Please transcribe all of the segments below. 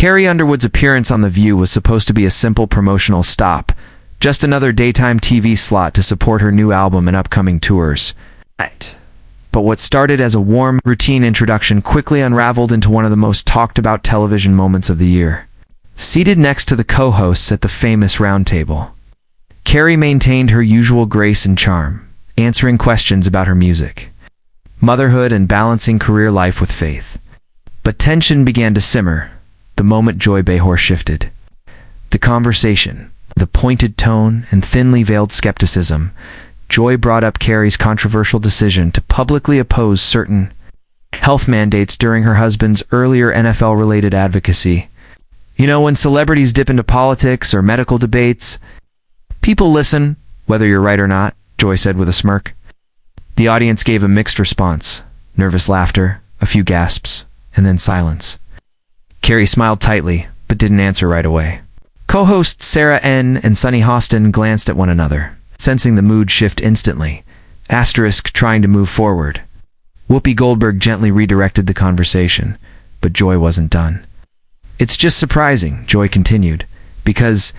Carrie Underwood's appearance on The View was supposed to be a simple promotional stop, just another daytime TV slot to support her new album and upcoming tours. But what started as a warm, routine introduction quickly unraveled into one of the most talked-about television moments of the year. Seated next to the co-hosts at the famous round table, Carrie maintained her usual grace and charm, answering questions about her music, motherhood, and balancing career life with faith. But tension began to simmer the moment Joy Behar shifted. The conversation, the pointed tone, and thinly veiled skepticism, Joy brought up Carrie's controversial decision to publicly oppose certain health mandates during her husband's earlier NFL-related advocacy. You know, when celebrities dip into politics or medical debates, people listen, whether you're right or not, Joy said with a smirk. The audience gave a mixed response: nervous laughter, a few gasps, and then silence. Carrie smiled tightly, but didn't answer right away. Co-hosts Sarah N. and Sunny Hostin glanced at one another, sensing the mood shift instantly, trying to move forward. Whoopi Goldberg gently redirected the conversation, but Joy wasn't done. "It's just surprising," Joy continued, "because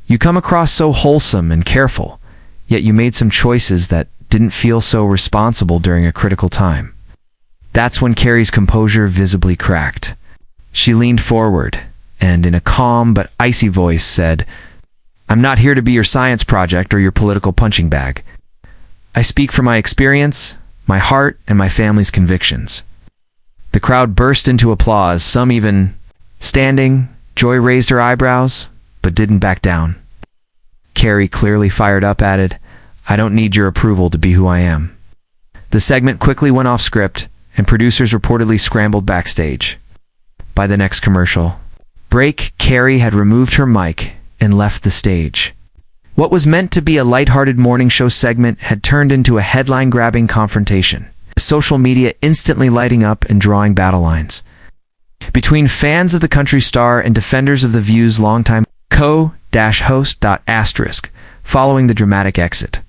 you come across so wholesome and careful, yet you made some choices that didn't feel so responsible during a critical time." That's when Carrie's composure visibly cracked. She leaned forward and, in a calm but icy voice, said, "I'm not here to be your science project or your political punching bag. I speak from my experience, my heart, and my family's convictions." The crowd burst into applause, some even standing. Joy raised her eyebrows, but didn't back down. Carrie, clearly fired up, added, "I don't need your approval to be who I am." The segment quickly went off script, and producers reportedly scrambled backstage. By the next commercial break, Carrie had removed her mic and left the stage. What was meant to be a lighthearted morning show segment had turned into a headline-grabbing confrontation, social media instantly lighting up and drawing battle lines between fans of the country star and defenders of The View's longtime co-host. Following the dramatic exit,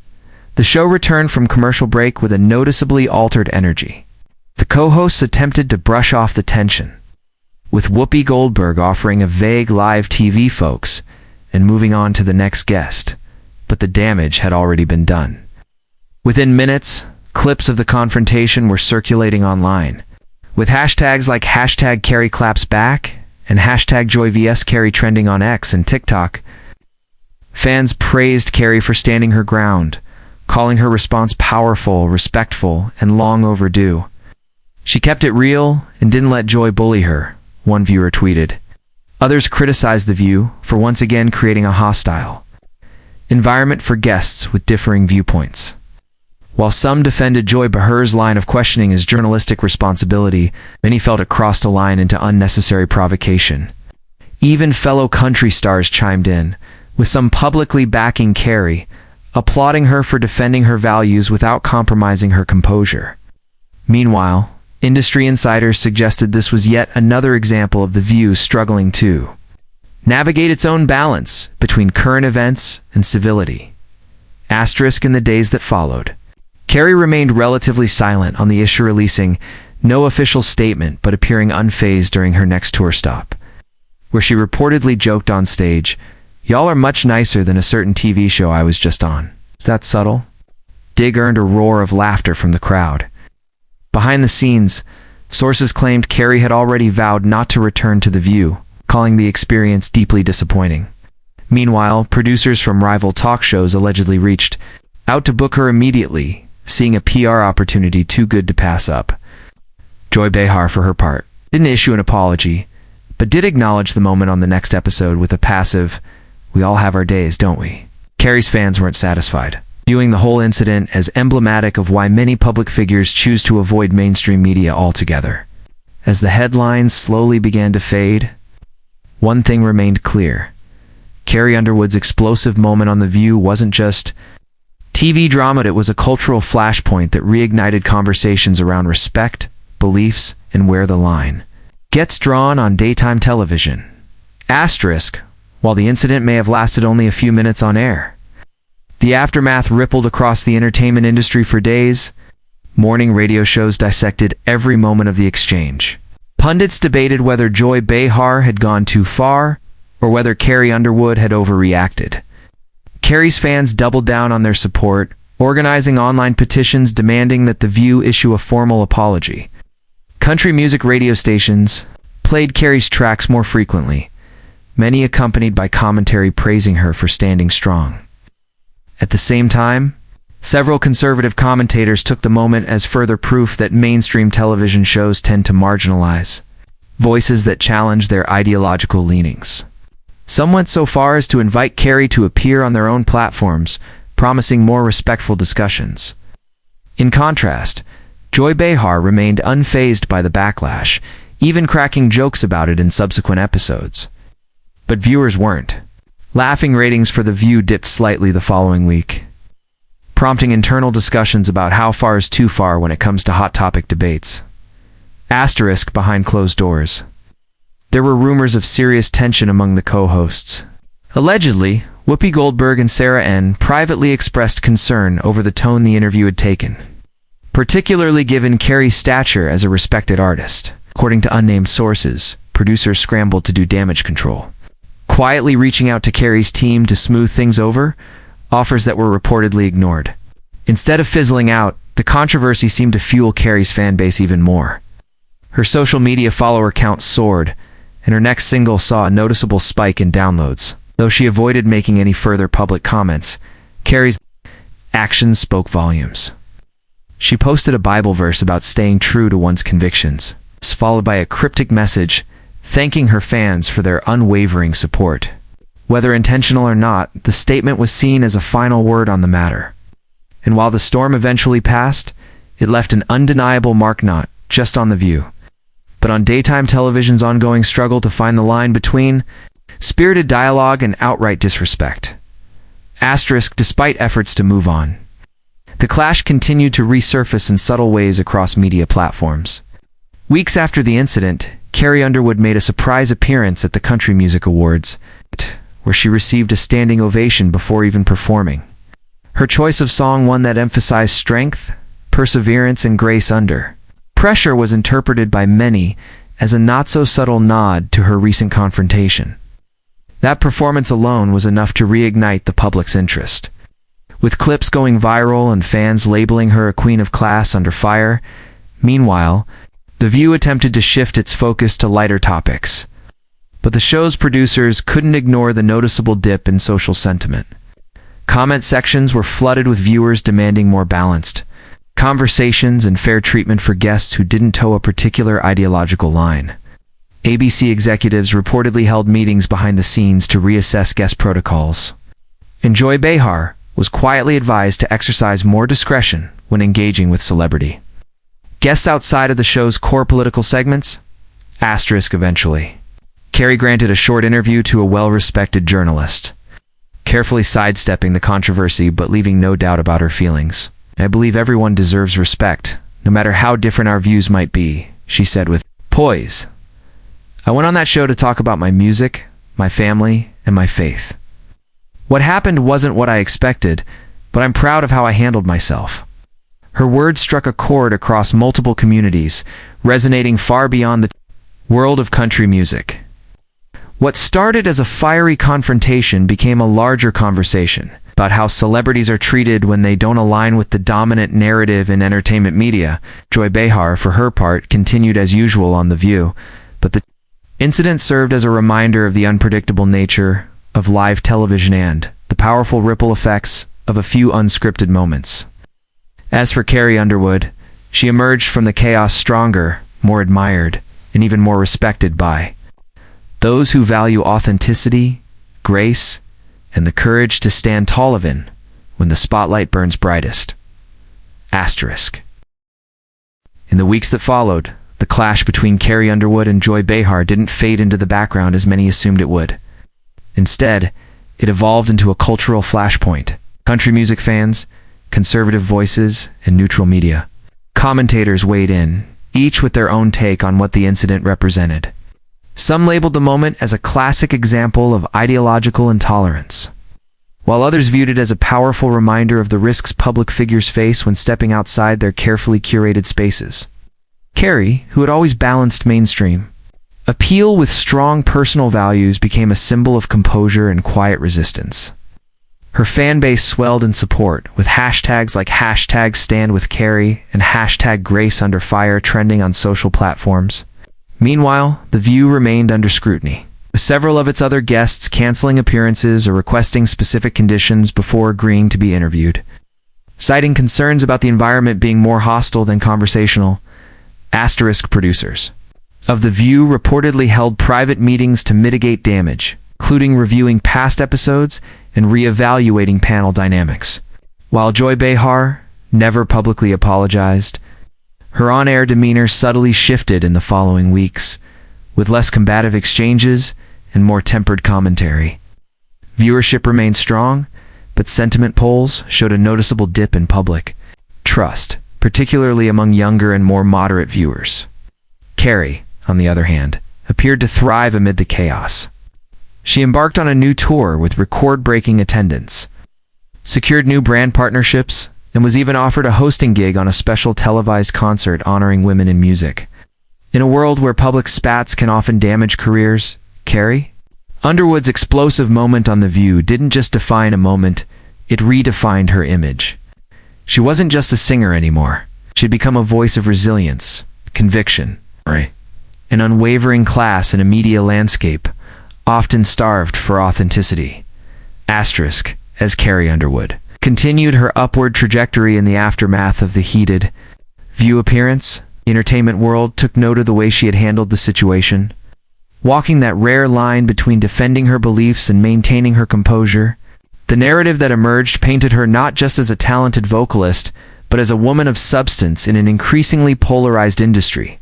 the show returned from commercial break with a noticeably altered energy. The co-hosts attempted to brush off the tension, with Whoopi Goldberg offering a vague "live TV, folks," and moving on to the next guest. But the damage had already been done. Within minutes, clips of the confrontation were circulating online, with hashtags like #CarrieClapsBack and #JoyVSCarrie trending on X and TikTok. Fans praised Carrie for standing her ground, calling her response powerful, respectful, and long overdue. "She kept it real and didn't let Joy bully her," one viewer tweeted. Others criticized The View for once again creating a hostile environment for guests with differing viewpoints. While some defended Joy Behar's line of questioning as journalistic responsibility, many felt it crossed a line into unnecessary provocation. Even fellow country stars chimed in, with some publicly backing Carrie, applauding her for defending her values without compromising her composure. Meanwhile, industry insiders suggested this was yet another example of The View struggling to navigate its own balance between current events and civility. In the days that followed, Carrie remained relatively silent on the issue, releasing no official statement but appearing unfazed during her next tour stop, where she reportedly joked on stage, "Y'all are much nicer than a certain TV show I was just on." Is that subtle? Dig earned a roar of laughter from the crowd. Behind the scenes, sources claimed Carrie had already vowed not to return to The View, calling the experience deeply disappointing. Meanwhile, producers from rival talk shows allegedly reached out to book her immediately, seeing a PR opportunity too good to pass up. Joy Behar, for her part, didn't issue an apology, but did acknowledge the moment on the next episode with a passive, "We all have our days, don't we?" Carrie's fans weren't satisfied, viewing the whole incident as emblematic of why many public figures choose to avoid mainstream media altogether. As the headlines slowly began to fade, one thing remained clear. Carrie Underwood's explosive moment on The View wasn't just TV drama, it was a cultural flashpoint that reignited conversations around respect, beliefs, and where the line gets drawn on daytime television. While the incident may have lasted only a few minutes on air, the aftermath rippled across the entertainment industry for days. Morning radio shows dissected every moment of the exchange. Pundits debated whether Joy Behar had gone too far or whether Carrie Underwood had overreacted. Carrie's fans doubled down on their support, organizing online petitions demanding that The View issue a formal apology. Country music radio stations played Carrie's tracks more frequently, many accompanied by commentary praising her for standing strong. At the same time, several conservative commentators took the moment as further proof that mainstream television shows tend to marginalize voices that challenge their ideological leanings. Some went so far as to invite Carrie to appear on their own platforms, promising more respectful discussions. In contrast, Joy Behar remained unfazed by the backlash, even cracking jokes about it in subsequent episodes. But viewers weren't. Laughing ratings for The View dipped slightly the following week, prompting internal discussions about how far is too far when it comes to hot topic debates. Asterisk behind closed doors. There were rumors of serious tension among the co-hosts. Allegedly, Whoopi Goldberg and Sarah N. privately expressed concern over the tone the interview had taken, particularly given Carrie's stature as a respected artist. According to unnamed sources, producers scrambled to do damage control, quietly reaching out to Carrie's team to smooth things over, offers that were reportedly ignored. Instead of fizzling out, the controversy seemed to fuel Carrie's fan base even more. Her social media follower count soared, and her next single saw a noticeable spike in downloads. Though she avoided making any further public comments, Carrie's actions spoke volumes. She posted a Bible verse about staying true to one's convictions, followed by a cryptic message thanking her fans for their unwavering support. Whether intentional or not, the statement was seen as a final word on the matter. And while the storm eventually passed, it left an undeniable mark not just on The View, but on daytime television's ongoing struggle to find the line between spirited dialogue and outright disrespect. Asterisk despite efforts to move on. The clash continued to resurface in subtle ways across media platforms. Weeks after the incident, Carrie Underwood made a surprise appearance at the Country Music Awards, where she received a standing ovation before even performing. Her choice of song, one that emphasized strength, perseverance, and grace under pressure, was interpreted by many as a not-so-subtle nod to her recent confrontation. That performance alone was enough to reignite the public's interest. With clips going viral and fans labeling her a queen of class under fire, meanwhile, The View attempted to shift its focus to lighter topics. But the show's producers couldn't ignore the noticeable dip in social sentiment. Comment sections were flooded with viewers demanding more balanced conversations and fair treatment for guests who didn't toe a particular ideological line. ABC executives reportedly held meetings behind the scenes to reassess guest protocols. And Joy Behar was quietly advised to exercise more discretion when engaging with celebrity guests outside of the show's core political segments. Asterisk eventually. Carrie granted a short interview to a well-respected journalist, carefully sidestepping the controversy but leaving no doubt about her feelings. "I believe everyone deserves respect, no matter how different our views might be," she said with poise. "I went on that show to talk about my music, my family, and my faith. What happened wasn't what I expected, but I'm proud of how I handled myself." Her words struck a chord across multiple communities, resonating far beyond the world of country music. What started as a fiery confrontation became a larger conversation about how celebrities are treated when they don't align with the dominant narrative in entertainment media. Joy Behar, for her part, continued as usual on The View, but the incident served as a reminder of the unpredictable nature of live television and the powerful ripple effects of a few unscripted moments. As for Carrie Underwood, she emerged from the chaos stronger, more admired, and even more respected by those who value authenticity, grace, and the courage to stand tall even when the spotlight burns brightest. Asterisk. In the weeks that followed, the clash between Carrie Underwood and Joy Behar didn't fade into the background as many assumed it would. Instead, it evolved into a cultural flashpoint. Country music fans, conservative voices, and neutral media commentators weighed in, each with their own take on what the incident represented. Some labeled the moment as a classic example of ideological intolerance, while others viewed it as a powerful reminder of the risks public figures face when stepping outside their carefully curated spaces. Carrie, who had always balanced mainstream appeal with strong personal values, became a symbol of composure and quiet resistance. Her fan base swelled in support, with hashtags like #StandWithCarrie and #GraceUnderFire trending on social platforms. Meanwhile, The View remained under scrutiny, with several of its other guests canceling appearances or requesting specific conditions before agreeing to be interviewed. Citing concerns about the environment being more hostile than conversational, producers of The View reportedly held private meetings to mitigate damage, including reviewing past episodes and re-evaluating panel dynamics. While Joy Behar never publicly apologized, her on-air demeanor subtly shifted in the following weeks, with less combative exchanges and more tempered commentary. Viewership remained strong, but sentiment polls showed a noticeable dip in public trust, particularly among younger and more moderate viewers. Carrie, on the other hand, appeared to thrive amid the chaos. She embarked on a new tour with record-breaking attendance, secured new brand partnerships, and was even offered a hosting gig on a special televised concert honoring women in music. In a world where public spats can often damage careers, Carrie Underwood's explosive moment on The View didn't just define a moment, it redefined her image. She wasn't just a singer anymore. She'd become a voice of resilience, conviction, an unwavering class in a media landscape often starved for authenticity. As Carrie Underwood continued her upward trajectory in the aftermath of the heated View appearance, the entertainment world took note of the way she had handled the situation, walking that rare line between defending her beliefs and maintaining her composure. The narrative that emerged painted her not just as a talented vocalist, but as a woman of substance in an increasingly polarized industry.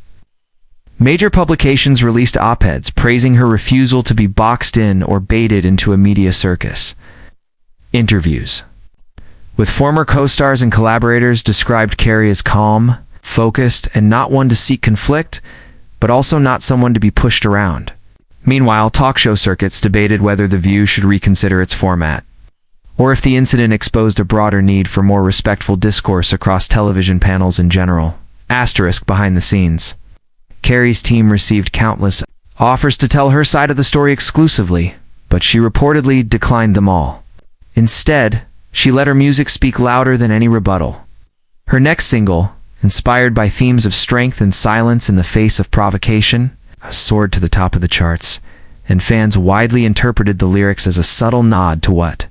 Major publications released op-eds praising her refusal to be boxed in or baited into a media circus. Interviews with former co-stars and collaborators described Carrie as calm, focused, and not one to seek conflict, but also not someone to be pushed around. Meanwhile, talk show circuits debated whether The View should reconsider its format, or if the incident exposed a broader need for more respectful discourse across television panels in general. Behind the scenes, Carrie's team received countless offers to tell her side of the story exclusively, but she reportedly declined them all. Instead, she let her music speak louder than any rebuttal. Her next single, inspired by themes of strength and silence in the face of provocation, soared to the top of the charts, and fans widely interpreted the lyrics as a subtle nod to what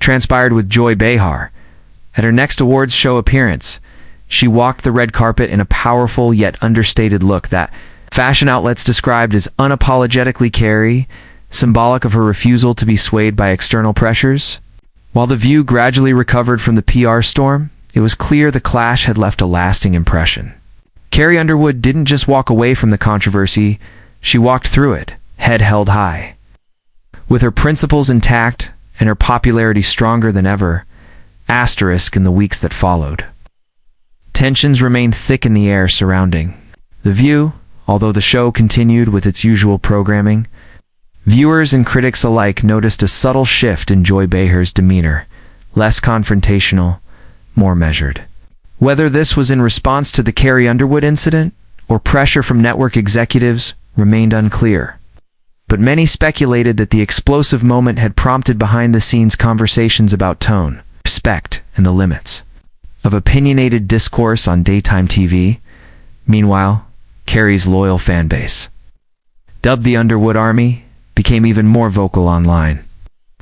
transpired with Joy Behar. At her next awards show appearance, she walked the red carpet in a powerful yet understated look that fashion outlets described as unapologetically Carrie, symbolic of her refusal to be swayed by external pressures. While The View gradually recovered from the PR storm, it was clear the clash had left a lasting impression. Carrie Underwood didn't just walk away from the controversy, she walked through it, head held high. With her principles intact and her popularity stronger than ever, in the weeks that followed. Tensions remained thick in the air surrounding The View. Although the show continued with its usual programming, viewers and critics alike noticed a subtle shift in Joy Behar's demeanor, less confrontational, more measured. Whether this was in response to the Carrie Underwood incident or pressure from network executives remained unclear. But many speculated that the explosive moment had prompted behind-the-scenes conversations about tone, respect, and the limits of opinionated discourse on daytime TV. Meanwhile, Carrie's loyal fan base, dubbed the Underwood Army, became even more vocal online,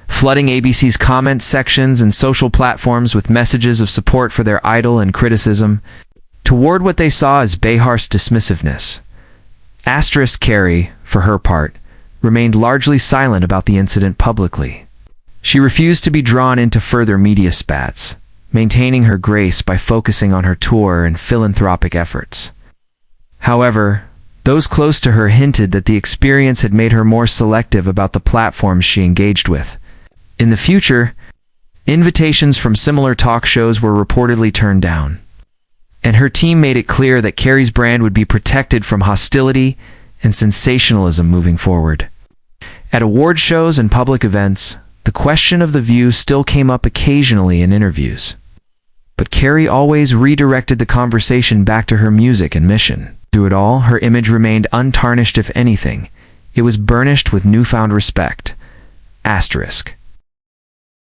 flooding ABC's comment sections and social platforms with messages of support for their idol and criticism toward what they saw as Behar's dismissiveness. Carrie, for her part, remained largely silent about the incident publicly. She refused to be drawn into further media spats, maintaining her grace by focusing on her tour and philanthropic efforts. However, those close to her hinted that the experience had made her more selective about the platforms she engaged with. In the future, invitations from similar talk shows were reportedly turned down, and her team made it clear that Carrie's brand would be protected from hostility and sensationalism moving forward. At award shows and public events, the question of The View still came up occasionally in interviews. but Carrie always redirected the conversation back to her music and mission. Through it all, her image remained untarnished. If anything, it was burnished with newfound respect. Asterisk.